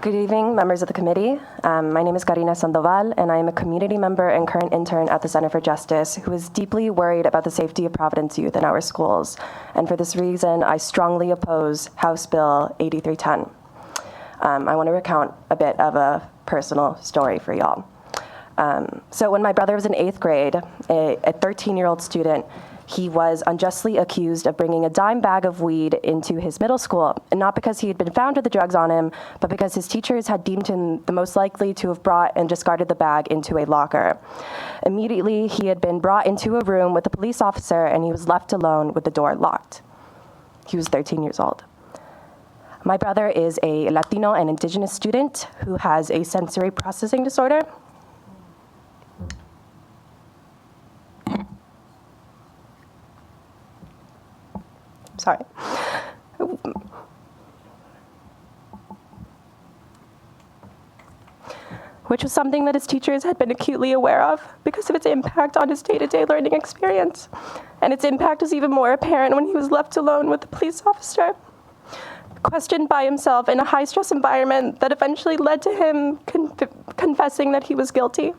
Good evening, members of the committee. My name is Carina Sandoval, and I am a community member and current intern at the Center for Justice who is deeply worried about the safety of Providence youth in our schools. And for this reason, I strongly oppose House Bill 8310. I want to recount a bit of a personal story for y'all. So when my brother was in 8th grade, a 13-year-old student, he was unjustly accused of bringing a dime bag of weed into his middle school, and not because he had been found with the drugs on him, but because his teachers had deemed him the most likely to have brought and discarded the bag into a locker. Immediately, he had been brought into a room with a police officer, and he was left alone with the door locked. He was 13 years old. My brother is a Latino and Indigenous student who has a sensory processing disorder. Sorry. Which was something that his teachers had been acutely aware of because of its impact on his day-to-day learning experience. And its impact was even more apparent when he was left alone with the police officer, questioned by himself in a high-stress environment that eventually led to him confessing that he was guilty.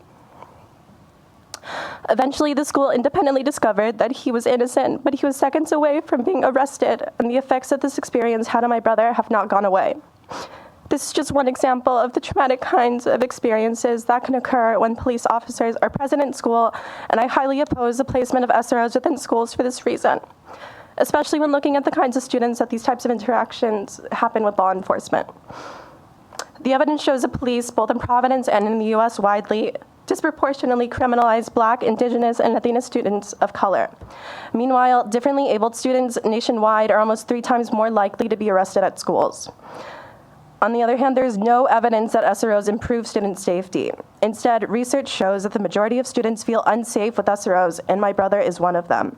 Eventually, the school independently discovered that he was innocent, but he was seconds away from being arrested, and the effects that this experience had on my brother have not gone away. This is just one example of the traumatic kinds of experiences that can occur when police officers are present in school, and I highly oppose the placement of SROs within schools for this reason, especially when looking at the kinds of students that these types of interactions happen with law enforcement. The evidence shows that police, both in Providence and in the U.S. widely, disproportionately criminalize Black, Indigenous, and Latina students of color. Meanwhile, differently abled students nationwide are almost 3 times more likely to be arrested at schools. On the other hand, there is no evidence that SROs improve student safety. Instead, research shows that the majority of students feel unsafe with SROs, and my brother is one of them.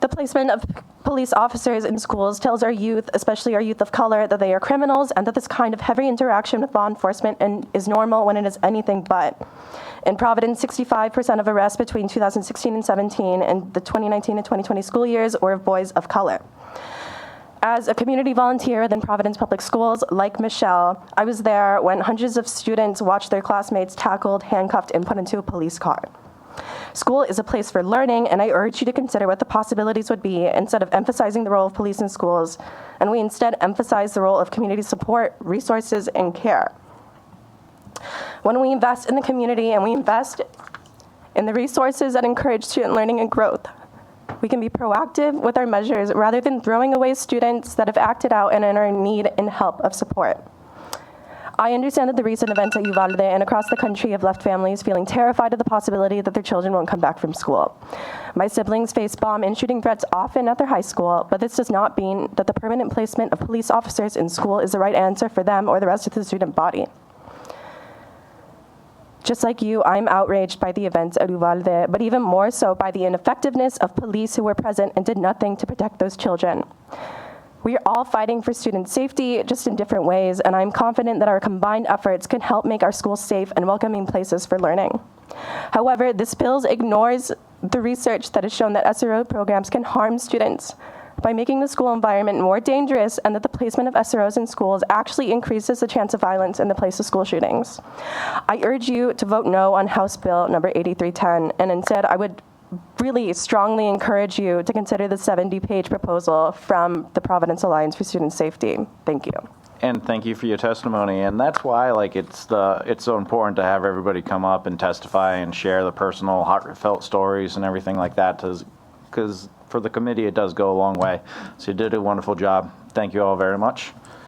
The placement of police officers in schools tells our youth, especially our youth of color, that they are criminals and that this kind of heavy interaction with law enforcement is normal when it is anything but. In Providence, 65% of arrests between 2016 and 17 and the 2019 and 2020 school years were of boys of color. As a community volunteer within Providence Public Schools, like Michelle, I was there when hundreds of students watched their classmates tackled, handcuffed, and put into a police car. School is a place for learning, and I urge you to consider what the possibilities would be instead of emphasizing the role of police in schools, and we instead emphasize the role of community support, resources, and care. When we invest in the community and we invest in the resources that encourage student learning and growth, we can be proactive with our measures rather than throwing away students that have acted out and are in need and help of support. I understand that the recent events at Uvalde and across the country have left families feeling terrified of the possibility that their children won't come back from school. My siblings face bomb and shooting threats often at their high school, but this does not mean that the permanent placement of police officers in school is the right answer for them or the rest of the student body. Just like you, I'm outraged by the events at Uvalde, but even more so by the ineffectiveness of police who were present and did nothing to protect those children. We are all fighting for student safety, just in different ways, and I'm confident that our combined efforts can help make our schools safe and welcoming places for learning. However, this bill ignores the research that has shown that SRO programs can harm students by making the school environment more dangerous, and that the placement of SROs in schools actually increases the chance of violence in the place of school shootings. I urge you to vote no on House Bill number 8310, and instead I would really strongly encourage you to consider the 70-page proposal from the Providence Alliance for Student Safety. Thank you. And thank you for your testimony. And that's why it's so important to have everybody come up and testify and share the personal, heartfelt stories and everything like that, because for the committee it does go a long way. So you did a wonderful job. Thank you all very much.